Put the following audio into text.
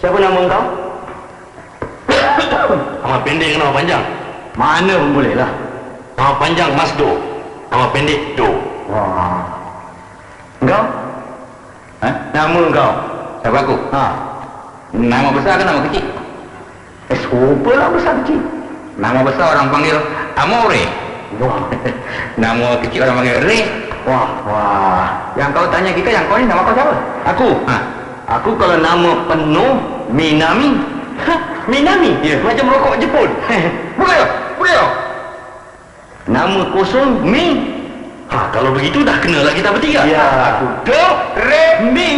Siapa nama engkau? Nama pendek ke nama panjang? Mana pun boleh lah. Nama panjang Mas Do. Nama pendek Do. Wah. Engkau? Nama engkau? Siapa aku? Nama besar ke nama kecil? Serupa lah besar kecil. Nama besar orang panggil Amore. Wah. Nama kecil orang panggil Re. Wah. Yang kau tanya kita, yang kau ni nama kau siapa? Aku? Aku kalau nama penuh Minami. Minami? Ya. Macam rokok Jepun. Boleh. Nama kosong Mi. Kalau begitu dah kenalah kita bertiga. Ya. Aku Do, Re, Mi.